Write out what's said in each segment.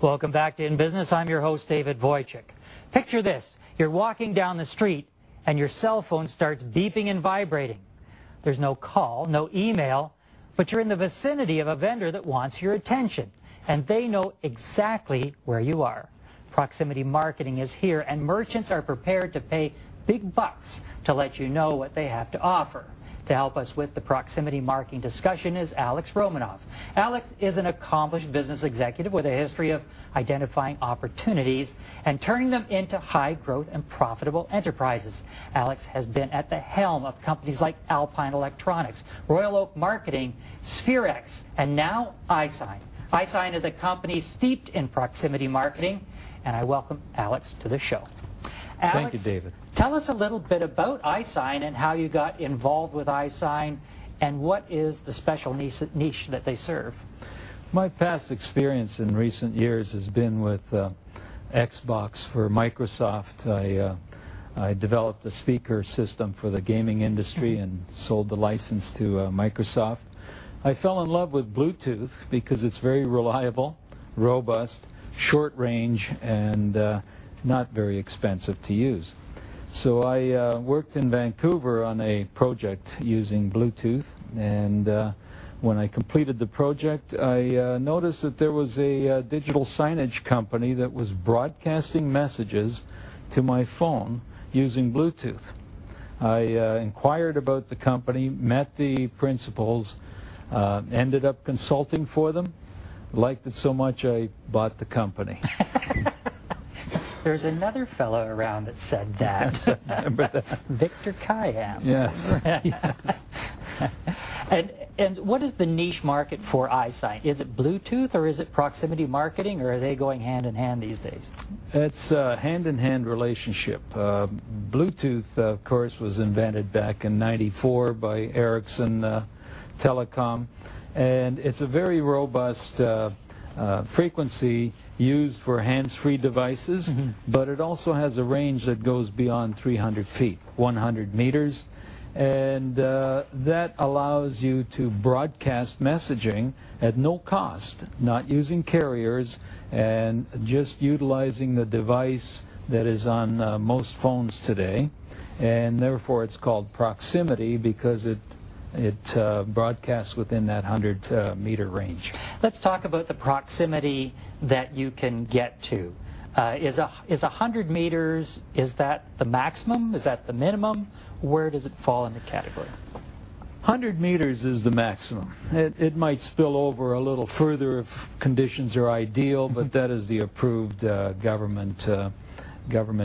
Welcome back to In Business. I'm your host, David Wojcik. Picture this. You're walking down the street and your cell phone starts beeping and vibrating. There's no call, no email, but you're in the vicinity of a vendor that wants your attention, and they know exactly where you are. Proximity marketing is here, and merchants are prepared to pay big bucks to let you know what they have to offer. To help us with the proximity marketing discussion is Alex Romanov. Alex is an accomplished business executive with a history of identifying opportunities and turning them into high growth and profitable enterprises. Alex has been at the helm of companies like Alpine Electronics, Royal Oak Marketing, SphereX, and now iSIGN. iSIGN is a company steeped in proximity marketing, and I welcome Alex to the show. Alex, thank you, David. Tell us a little bit about iSIGN and how you got involved with iSIGN, and what is the special niche that they serve. My past experience in recent years has been with Xbox for Microsoft. I developed a speaker system for the gaming industry and sold the license to Microsoft. I fell in love with Bluetooth because it's very reliable, robust, short range, and not very expensive to use. So I worked in Vancouver on a project using Bluetooth, and when I completed the project, I noticed that there was a digital signage company that was broadcasting messages to my phone using Bluetooth. I inquired about the company, met the principals, ended up consulting for them, liked it so much I bought the company. There's another fellow around that said that. Yes, I remember that. Victor Kayam. Yes. Yes. And what is the niche market for iSIGN? Is it Bluetooth or is it proximity marketing, or are they going hand in hand these days? It's a hand-in-hand relationship. Bluetooth, of course, was invented back in '94 by Ericsson Telecom, and it's a very robust frequency used for hands-free devices, but it also has a range that goes beyond 300 feet, 100 meters, and that allows you to broadcast messaging at no cost, not using carriers, and just utilizing the device that is on most phones today, and therefore it's called proximity because it broadcasts within that 100-meter range. Let's talk about the proximity that you can get to. Is 100 meters, is that the maximum? Is that the minimum? Where does it fall in the category? 100 meters is the maximum. It might spill over a little further if conditions are ideal, but that is the approved government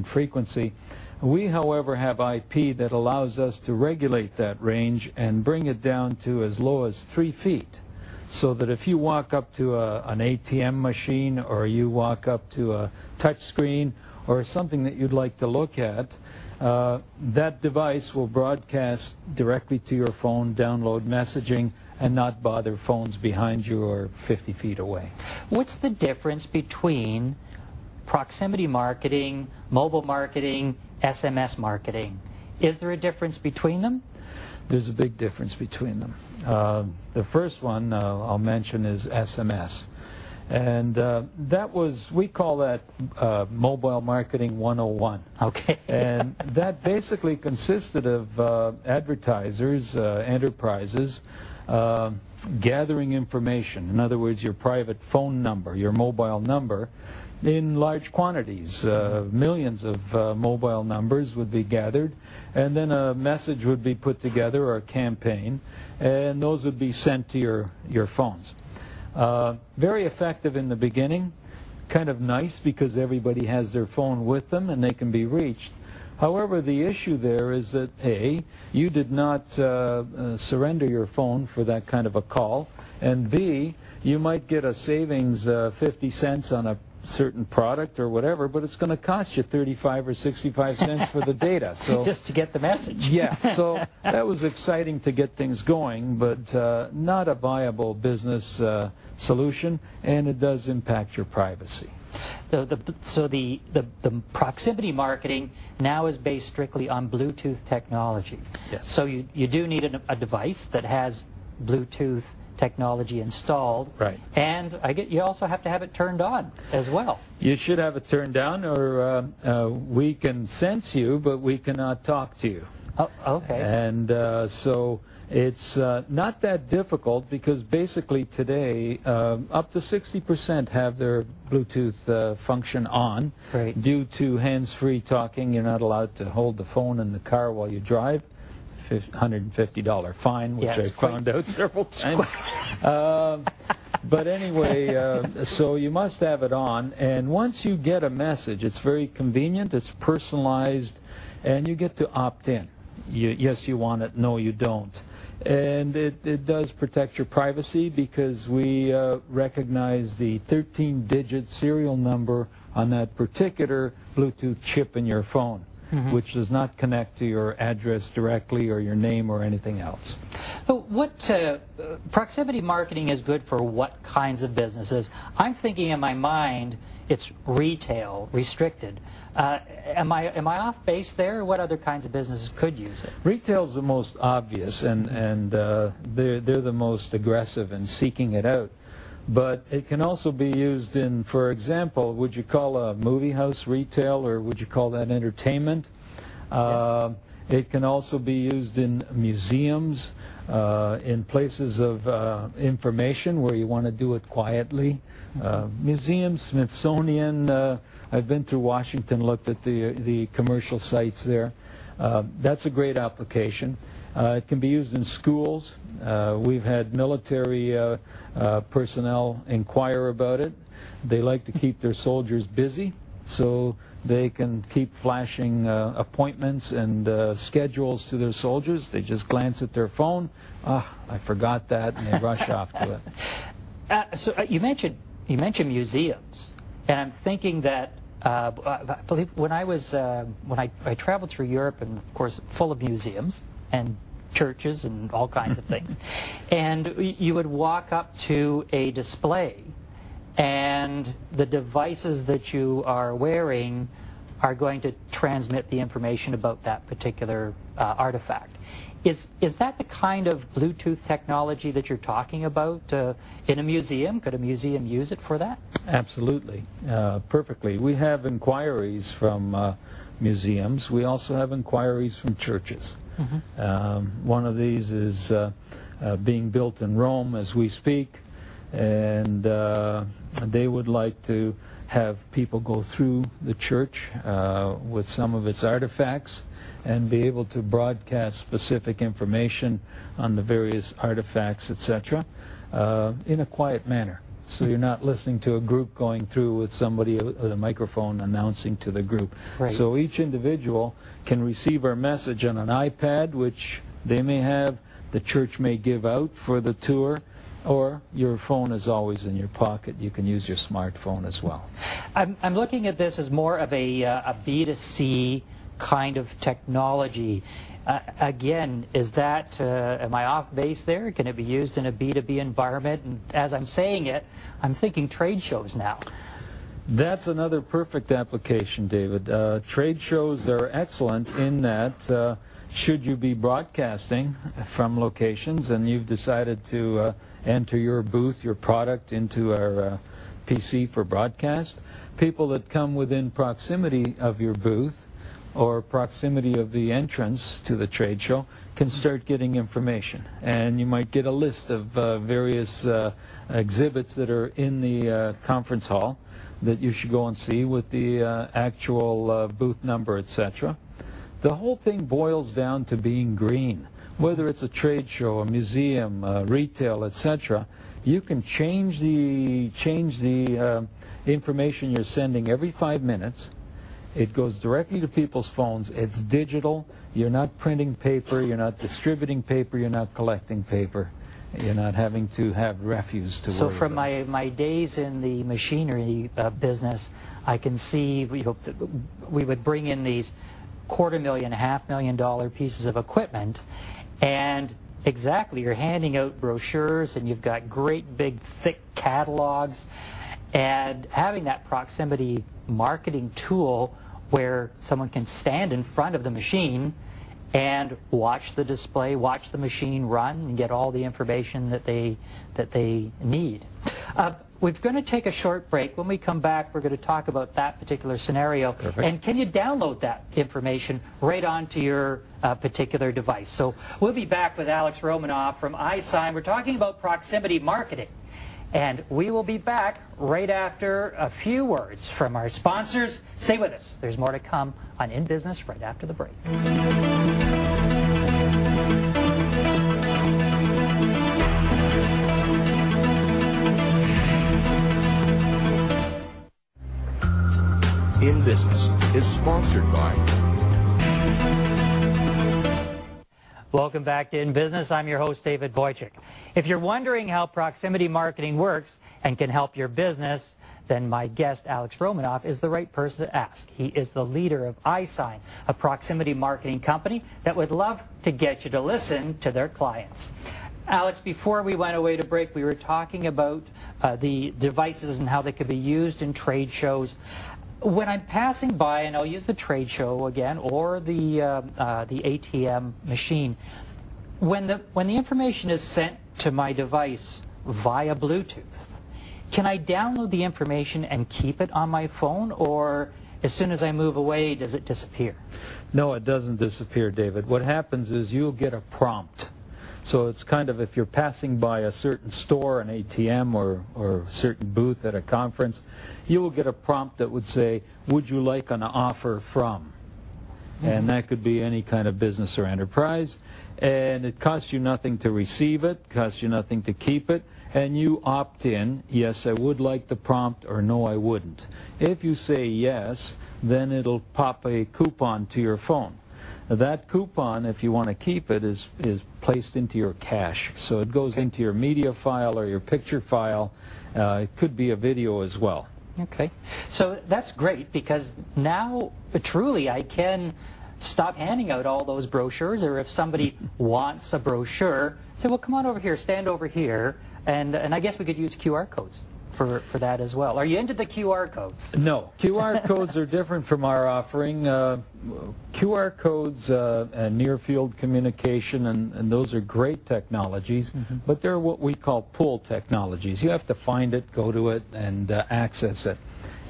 frequency. We, however, have IP that allows us to regulate that range and bring it down to as low as 3 feet. So that if you walk up to an ATM machine, or you walk up to a touch screen or something that you'd like to look at, that device will broadcast directly to your phone, download messaging, and not bother phones behind you or 50 feet away. What's the difference between proximity marketing, mobile marketing, SMS marketing? Is there a difference between them? There's a big difference between them. The first one I'll mention is SMS. And we call that Mobile Marketing 101. Okay. And that basically consisted of advertisers, enterprises, gathering information. In other words, your private phone number, your mobile number, in large quantities. Millions of mobile numbers would be gathered, and then a message would be put together, or a campaign, and those would be sent to your phones. Very effective in the beginning, kind of nice because everybody has their phone with them and they can be reached. However, the issue there is that A, you did not surrender your phone for that kind of a call, and B, you might get a savings 50 cents on a certain product or whatever, but it's going to cost you 35 or 65 cents for the data. So just to get the message. Yeah, so that was exciting to get things going, but not a viable business solution, and it does impact your privacy. So the proximity marketing now is based strictly on Bluetooth technology. Yes. So you do need a device that has Bluetooth technology installed. Right. And you also have to have it turned on as well. You should have it turned down, or we can sense you, but we cannot talk to you. Oh, okay. And so it's not that difficult, because basically today up to 60% have their Bluetooth function on. Right. Due to hands-free talking. You're not allowed to hold the phone in the car while you drive. $150 fine, which I found out several times. But anyway, so you must have it on, and once you get a message, it's very convenient, it's personalized, and you get to opt in. Yes, you want it, no, you don't. And it does protect your privacy, because we recognize the 13-digit serial number on that particular Bluetooth chip in your phone. Which does not connect to your address directly or your name or anything else. What proximity marketing is good for what kinds of businesses? I'm thinking in my mind it's retail, restricted. Am I off base there? What other kinds of businesses could use it? Retail's the most obvious, and they're the most aggressive in seeking it out. But it can also be used in, for example, would you call a movie house retail, or would you call that entertainment? It can also be used in museums, in places of information where you want to do it quietly. Museums, Smithsonian, I've been through Washington, looked at the commercial sites there. That's a great application. It can be used in schools. We've had military personnel inquire about it. They like to keep their soldiers busy, so they can keep flashing appointments and schedules to their soldiers. They just glance at their phone. I forgot that, and they rush off to it. So you mentioned museums, and I'm thinking that I believe when I traveled through Europe, and of course full of museums and churches and all kinds of things, and you would walk up to a display, and the devices that you are wearing are going to transmit the information about that particular artifact. Is that the kind of Bluetooth technology that you're talking about in a museum? Could a museum use it for that? Absolutely, perfectly. We have inquiries from museums. We also have inquiries from churches. One of these is being built in Rome as we speak, and they would like to have people go through the church with some of its artifacts and be able to broadcast specific information on the various artifacts, etc., in a quiet manner. So you're not listening to a group going through with somebody with a microphone announcing to the group. Right. So each individual can receive our message on an iPad, which they may have, the church may give out for the tour, or your phone is always in your pocket. You can use your smartphone as well. I'm looking at this as more of a B2C kind of technology. Again, is that, am I off base there? Can it be used in a B2B environment? And as I'm saying it, I'm thinking trade shows now. That's another perfect application, David. Trade shows are excellent in that should you be broadcasting from locations and you've decided to enter your booth, your product into our PC for broadcast, people that come within proximity of your booth or proximity of the entrance to the trade show can start getting information. And you might get a list of various exhibits that are in the conference hall that you should go and see with the actual booth number, etc. The whole thing boils down to being green. Whether it's a trade show, a museum, retail, etc., you can change the information you're sending every 5 minutes. It goes directly to people's phones. It's digital. You're not printing paper. You're not distributing paper. You're not collecting paper. You're not having to have refuse to worry So from about. my days in the machinery business, I can see we would bring in these $250,000, $500,000 pieces of equipment, and exactly, you're handing out brochures and you've got great big thick catalogs, and having that proximity marketing tool where someone can stand in front of the machine and watch the display, watch the machine run, and get all the information that they need. We're going to take a short break. When we come back, we're going to talk about that particular scenario. Perfect. And can you download that information right onto your particular device? So we'll be back with Alex Romanov from iSIGN. We're talking about proximity marketing. And we will be back right after a few words from our sponsors. Stay with us. There's more to come on In Business right after the break. In Business is sponsored by... Welcome back to In Business. I'm your host, David Wojcik. If you're wondering how proximity marketing works and can help your business, then my guest, Alex Romanov, is the right person to ask. He is the leader of iSIGN, a proximity marketing company that would love to get you to listen to their clients. Alex, before we went away to break, we were talking about the devices and how they could be used in trade shows. When I'm passing by, and I'll use the trade show again, or the ATM machine, when the information is sent to my device via Bluetooth, can I download the information and keep it on my phone, or as soon as I move away, does it disappear? No, it doesn't disappear, David. What happens is you'll get a prompt. So it's kind of, if you're passing by a certain store, an ATM, or a certain booth at a conference, you will get a prompt that would say, would you like an offer from? And that could be any kind of business or enterprise. And it costs you nothing to receive it, costs you nothing to keep it, and you opt in, yes, I would like the prompt, or no, I wouldn't. If you say yes, then it'll pop a coupon to your phone. That coupon, if you want to keep it, is placed into your cache. So it goes into your media file or your picture file. It could be a video as well. Okay. So that's great, because now truly I can stop handing out all those brochures, or if somebody wants a brochure, say, well, come on over here, stand over here, and I guess we could use QR codes for that as well. Are you into the QR codes? No. QR codes are different from our offering. QR codes and near-field communication, and those are great technologies, but they're what we call pull technologies. You have to find it, go to it, and access it.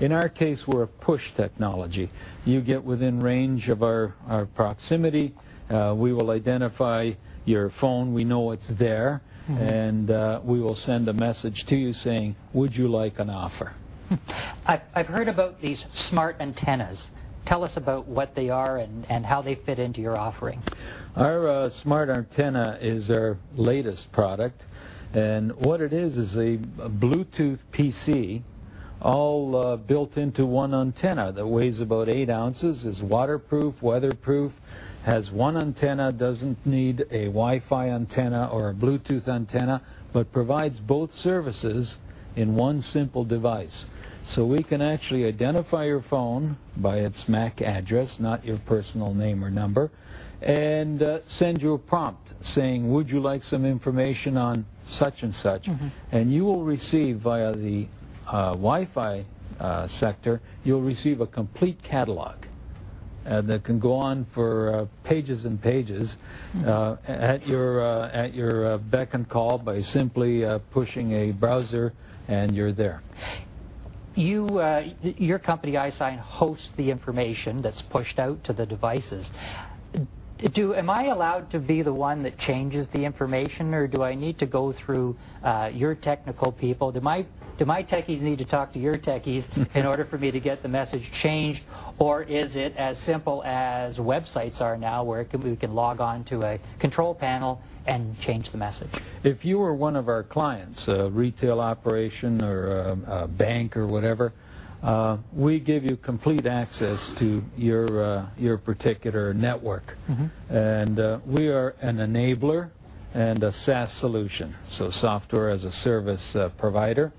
In our case, we're a push technology. You get within range of our proximity. We will identify your phone. We know it's there. And we will send a message to you saying, would you like an offer? I've heard about these smart antennas. Tell us about what they are and how they fit into your offering. Our smart antenna is our latest product, and what it is a Bluetooth PC, all built into one antenna that weighs about 8 ounces, is waterproof, weatherproof, has one antenna, doesn't need a Wi-Fi antenna or a Bluetooth antenna, but provides both services in one simple device. So we can actually identify your phone by its MAC address, not your personal name or number, and send you a prompt saying, would you like some information on such and such? And you will receive via the Wi-Fi sector, you'll receive a complete catalog that can go on for pages and pages at your beck and call by simply pushing a browser, and you're there. Your company, iSIGN, hosts the information that's pushed out to the devices. Am I allowed to be the one that changes the information, or do I need to go through your technical people? Do my techies need to talk to your techies in order for me to get the message changed, or is it as simple as websites are now, where we can log on to a control panel and change the message? If you were one of our clients, a retail operation or a bank or whatever, we give you complete access to your particular network. And we are an enabler and a SaaS solution, so software as a service provider.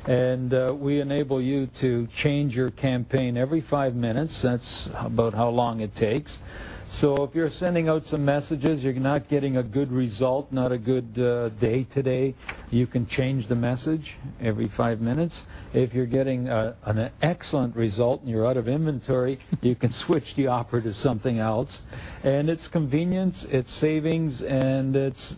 And we enable you to change your campaign every 5 minutes. That's about how long it takes. So if you're sending out some messages, you're not getting a good result, not a good day today, you can change the message every 5 minutes. If you're getting an excellent result and you're out of inventory, you can switch the offer to something else. And it's convenience, it's savings, and it's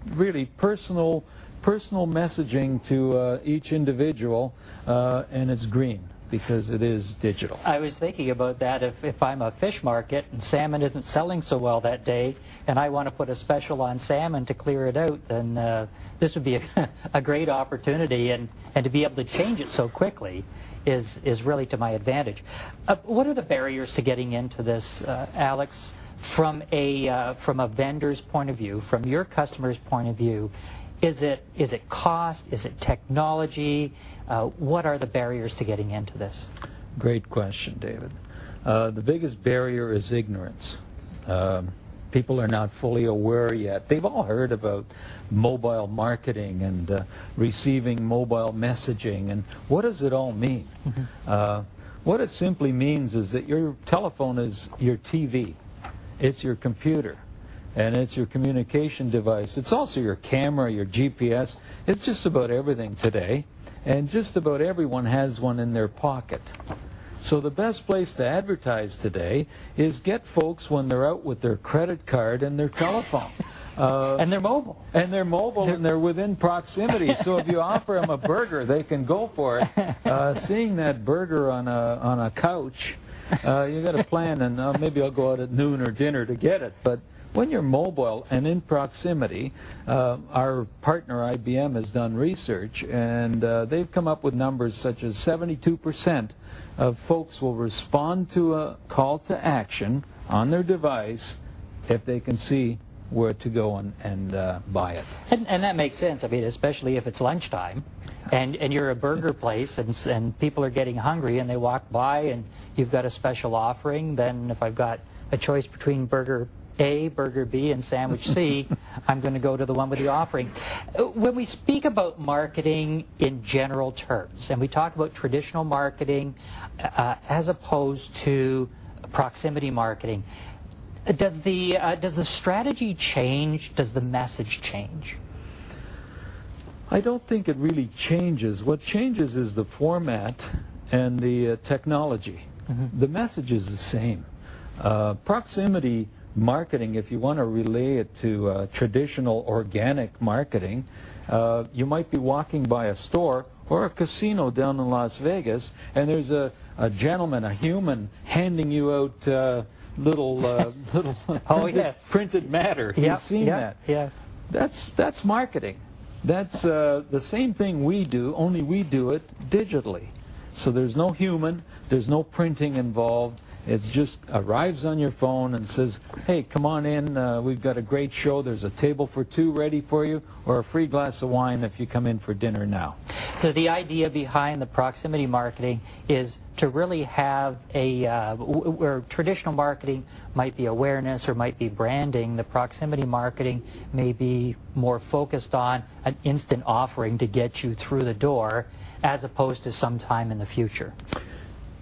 really personal messaging to each individual, and it's green, because it is digital. I was thinking about that. If I'm a fish market and salmon isn't selling so well that day, and I want to put a special on salmon to clear it out, then this would be a great opportunity, and to be able to change it so quickly is really to my advantage. What are the barriers to getting into this, Alex, from a vendor's point of view, from your customer's point of view? Is it cost? Is it technology? What are the barriers to getting into this? Great question, David. The biggest barrier is ignorance. People are not fully aware yet. They've all heard about mobile marketing and receiving mobile messaging, and what does it all mean? Mm-hmm. What it simply means is that your telephone is your TV. It's your computer. And it's your communication device. It's also your camera, your GPS. It's just about everything today. And just about everyone has one in their pocket. So the best place to advertise today is get folks when they're out with their credit card and their telephone. And they're mobile. And they're mobile, and they're within proximity. So if you offer them a burger, they can go for it. Seeing that burger on a couch, you got a plan, and maybe I'll go out at noon or dinner to get it. But when you're mobile and in proximity, our partner IBM has done research, and they've come up with numbers such as 72% of folks will respond to a call to action on their device if they can see where to go and buy it. And that makes sense. I mean, especially if it's lunchtime and you're a burger place and people are getting hungry and they walk by and you've got a special offering, then if I've got a choice between burger A, burger B, and sandwich C, I'm going to go to the one with the offering. When we speak about marketing in general terms, and we talk about traditional marketing as opposed to proximity marketing, does the strategy change? Does the message change? I don't think it really changes. What changes is the format and the technology. Mm-hmm. The message is the same. Proximity marketing, if you want to relay it to traditional organic marketing, you might be walking by a store or a casino down in Las Vegas, and there's a gentleman, a human, handing you out little oh, yes, printed matter. Yep, You've seen yep, that. Yes. That's marketing. That's the same thing we do, only we do it digitally. So there's no human, there's no printing involved. It just arrives on your phone and says, hey, come on in, we've got a great show, there's a table for two ready for you, or a free glass of wine if you come in for dinner now. So the idea behind the proximity marketing is to really have where traditional marketing might be awareness or might be branding, the proximity marketing may be more focused on an instant offering to get you through the door as opposed to sometime in the future.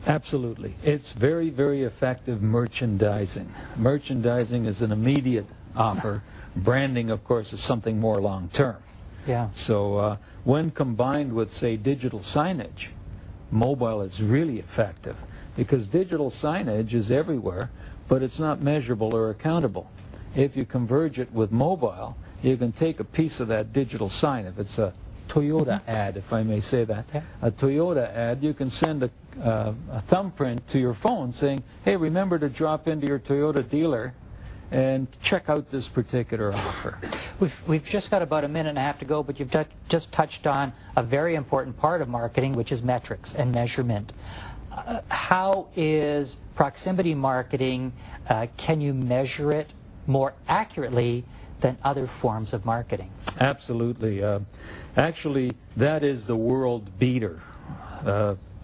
Absolutely. It's very, very effective merchandising. Merchandising is an immediate offer. Branding, of course, is something more long-term. Yeah. So when combined with, say, digital signage, mobile is really effective because digital signage is everywhere, but it's not measurable or accountable. If you converge it with mobile, you can take a piece of that digital sign. If it's a Toyota ad, if I may say that, yeah. A Toyota ad, you can send a thumbprint to your phone saying, hey, remember to drop into your Toyota dealer and check out this particular offer. We've just got about a minute and a half to go, but you've just touched on a very important part of marketing, which is metrics and measurement. How is proximity marketing, can you measure it more accurately than other forms of marketing? Absolutely. Actually, that is the world beater.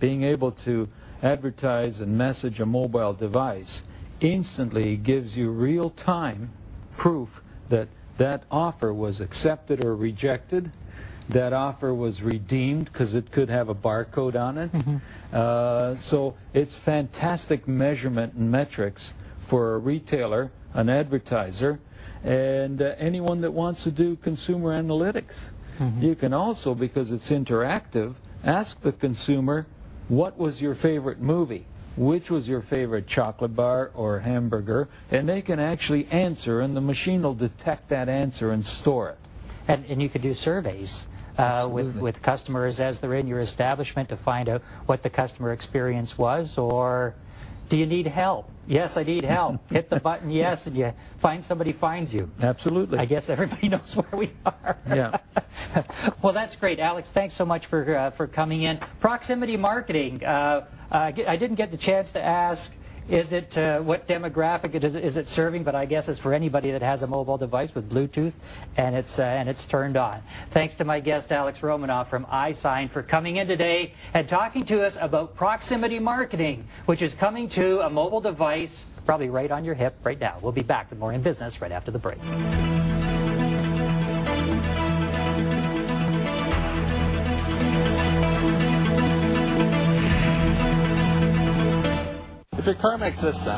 Being able to advertise and message a mobile device instantly gives you real-time proof that that offer was accepted or rejected. That offer was redeemed because it could have a barcode on it. Mm-hmm. So it's fantastic measurement and metrics for a retailer, an advertiser, and anyone that wants to do consumer analytics. You can also, because it's interactive, ask the consumer, what was your favorite movie? Which was your favorite chocolate bar or hamburger? And they can actually answer, and the machine will detect that answer and store it. And you could do surveys with customers as they're in your establishment to find out what the customer experience was, or do you need help? Yes, I need help. Hit the button, yes, and you find somebody finds you. Absolutely. I guess everybody knows where we are. Yeah. Well, that's great. Alex, thanks so much for coming in. Proximity marketing. I didn't get the chance to ask, is it what demographic is it serving? But I guess it's for anybody that has a mobile device with Bluetooth, and it's turned on. Thanks to my guest Alex Romanov from iSIGN for coming in today and talking to us about proximity marketing, which is coming to a mobile device probably right on your hip right now. We'll be back with more In Business right after the break. If your car makes this sound.